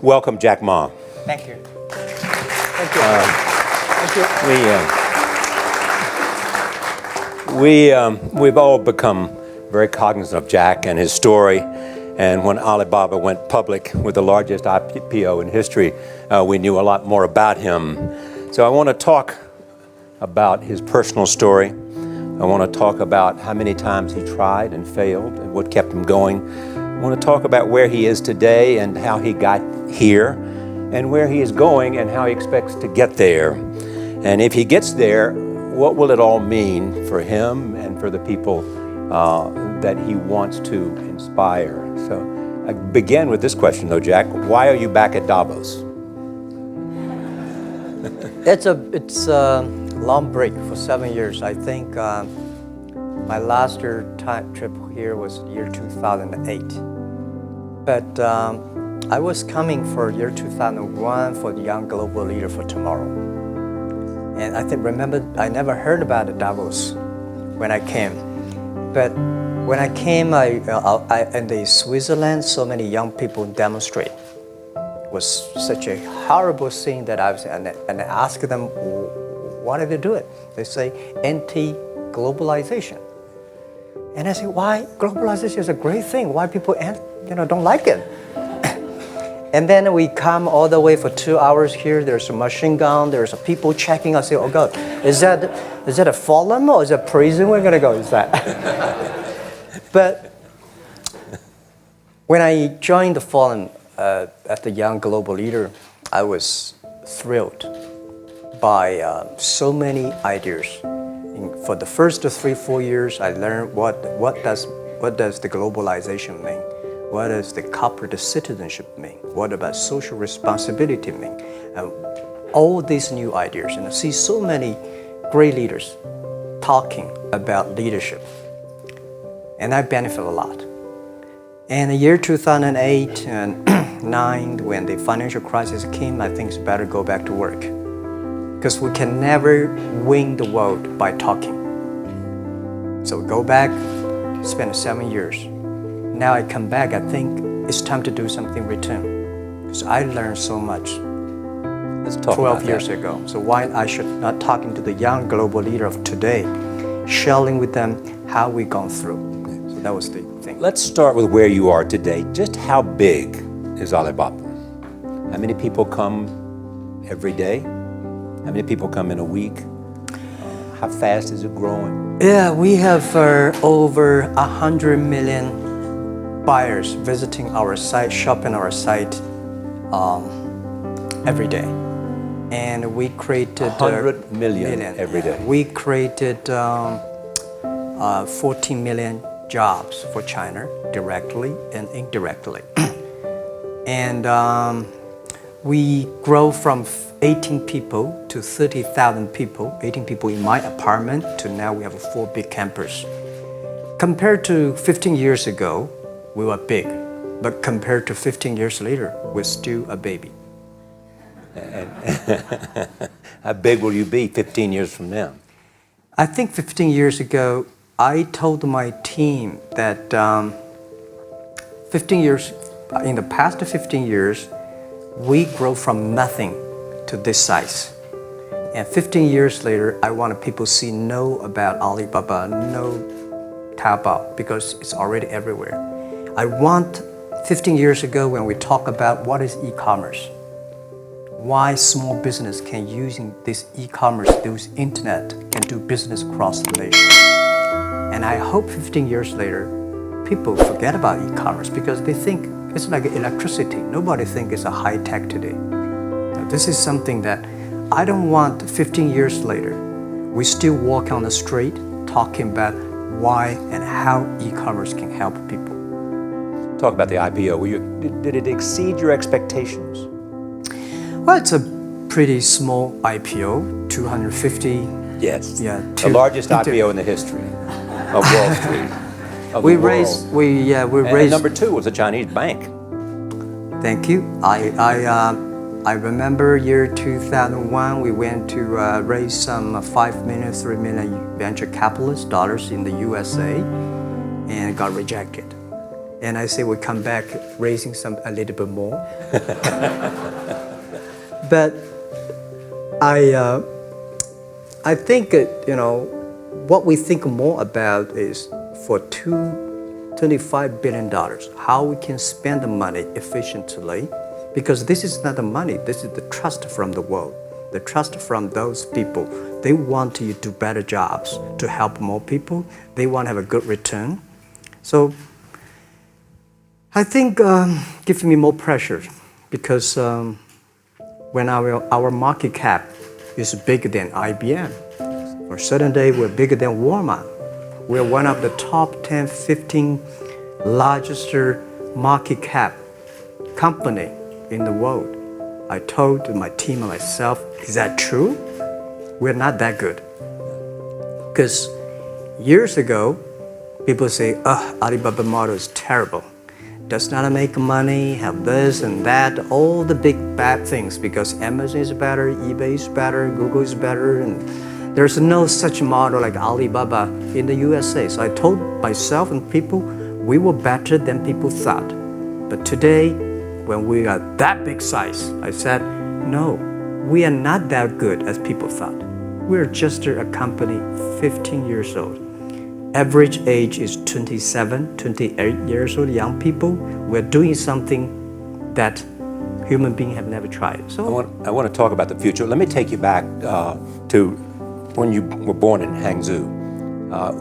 Welcome, Jack Ma. Thank you. Thank you. Thank you. We've all become very cognizant of Jack and his story. And when Alibaba went public with the largest IPO in history, we knew a lot more about him. So I want to talk about his personal story. I want to talk about how many times he tried and failed and what kept him going. I want to talk about where he is today and how he got here, and where he is going and how he expects to get there. And if he gets there, what will it all mean for him and for the people that he wants to inspire? So I begin with this question though, Jack. Why are you back at Davos? It's a long break for 7 years. I think my last trip here was year 2008. But I was coming for year 2001 for the Young Global Leader for Tomorrow. And I never heard about the Davos when I came. But when I came, in the Switzerland, so many young people demonstrate. It was such a horrible scene that and I asked them, why did they do it? They say, anti-globalization. And I say, why? Globalization is a great thing. Why people don't like it? And then we come all the way for 2 hours here. There's a machine gun. There's people checking. I say, oh God, is that a forum or is that prison? We're gonna go. Is that? But when I joined the forum at the Young Global Leader, I was thrilled by so many ideas. For the first 3-4 years, I learned what does the globalization mean. What does the corporate citizenship mean? What about social responsibility mean? All these new ideas, and I see so many great leaders talking about leadership, and I benefit a lot. And the year 2008 and 9, when the financial crisis came, I think it's better go back to work, because we can never win the world by talking. So we go back, spend 7 years. Now I come back, I think it's time to do something return. Because I learned so much 12 years ago. So why I should not talking to the young global leader of today, sharing with them how we've gone through. So that was the thing. Let's start with where you are today. Just how big is Alibaba? How many people come every day? How many people come in a week? How fast is it growing? Yeah, we have over 100 million buyers visiting our site, shopping our site every day. And we created 100 million every day. We created 14 million jobs for China, directly and indirectly. And we grow from 18 people to 30,000 people, 18 people in my apartment, to now we have 4 big campus. Compared to 15 years ago, we were big, but compared to 15 years later, we're still a baby. How big will you be 15 years from now? I think 15 years ago, I told my team that in the past 15 years, we grow from nothing to this size. And 15 years later, I want people to know about Alibaba, know Taobao, because it's already everywhere. I want 15 years ago when we talk about what is e-commerce, why small business can using this e-commerce, this internet, can do business across the nation. And I hope 15 years later, people forget about e-commerce because they think it's like electricity. Nobody thinks it's a high tech today. Now, this is something that I don't want 15 years later, we still walk on the street talking about why and how e-commerce can help people. Talk about the IPO. Did it exceed your expectations? Well, it's a pretty small IPO, 250. Yes. Yeah. The largest IPO in the history of Wall Street. We raised. And number 2 was a Chinese bank. Thank you. I remember year 2001. We went to raise some 5 million, 3 million venture capitalist dollars in the USA, and got rejected. And I say we come back raising a little bit more. But I think, what we think more about is for $25 billion, how we can spend the money efficiently, because this is not the money, this is the trust from the world, the trust from those people. They want you to do better jobs, to help more people. They want to have a good return. So I think gives me more pressure, because when our market cap is bigger than IBM, for a certain day we're bigger than Walmart. We're one of the top 10, 15 largest market cap company in the world. I told my team and myself, is that true? We're not that good. Because years ago, people say, Alibaba model is terrible. Does not make money, have this and that, all the big bad things, because Amazon is better, eBay is better, Google is better, and there's no such model like Alibaba in the USA. So I told myself and people, we were better than people thought. But today, when we are that big size, I said, no, we are not that good as people thought. We're just a company 15 years old. Average age is 27, 28 years old, young people. We're doing something that human beings have never tried. So I want to talk about the future. Let me take you back to when you were born in Hangzhou,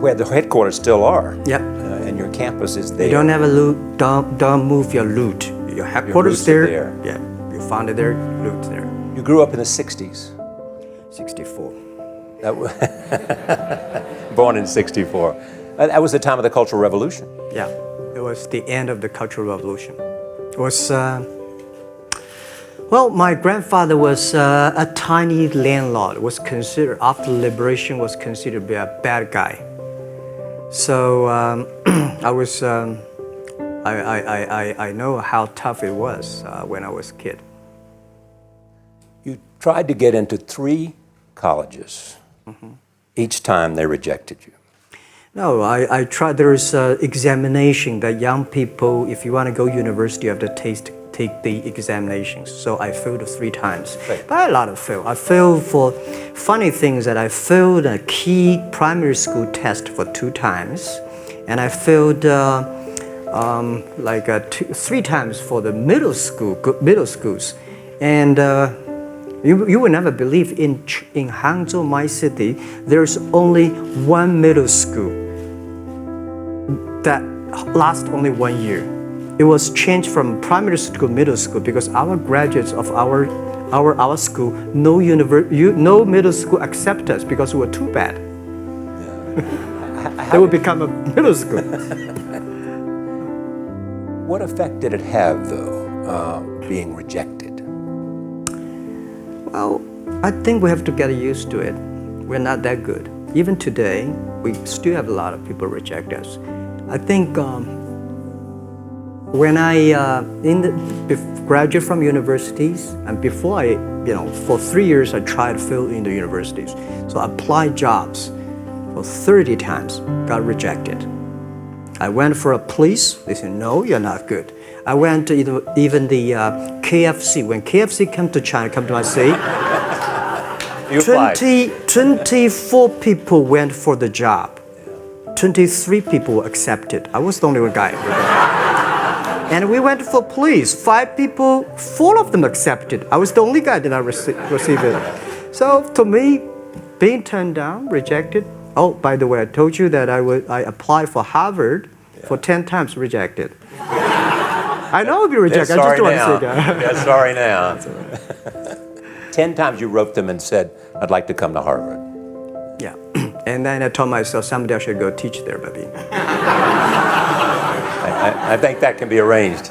where the headquarters still are. Yep. And your campus is there. You don't have a loot, don't move your loot. Your headquarters there. Yeah, you found it there, loot there. You grew up in the 60s. 64. Born in 64. That was the time of the Cultural Revolution. Yeah, it was the end of the Cultural Revolution. It was, my grandfather was a tiny landlord. Was considered, after liberation, was considered to be a bad guy. So I know how tough it was when I was a kid. You tried to get into 3 colleges. Mm-hmm. Each time they rejected you. No, I tried. There is an examination that young people, if you want to go to university, you have to take the examinations. So I failed 3 times. Right. But a lot of fail. I failed for funny things that I failed a key primary school test for 2 times. And I failed 3 times for the middle schools. And you will never believe in Hangzhou, my city, there's only 1 middle school that lasts only 1 year. It was changed from primary school, middle school, because our graduates of our school, no middle school accept us because we were too bad. They would become a middle school. What effect did it have, though, being rejected? Well, I think we have to get used to it. We're not that good. Even today, we still have a lot of people reject us. I think when I graduated from universities, and before for 3 years I tried to fill in the universities. So I applied jobs for 30 times, got rejected. I went for a police, they said, no, you're not good. I went to even the KFC. When KFC come to China, come to my city, 24 people went for the job. 23 people were accepted. I was the only one guy. And we went for police. 5 people, 4 of them accepted. I was the only guy that did not receive it. So to me, being turned down, rejected. Oh, by the way, I told you that I applied for Harvard for 10 times, rejected. I know I'll be rejected. I just want to say that. They're sorry now. 10 times you wrote them and said, I'd like to come to Harvard. Yeah. And then I told myself, someday I should go teach there, baby. I think that can be arranged.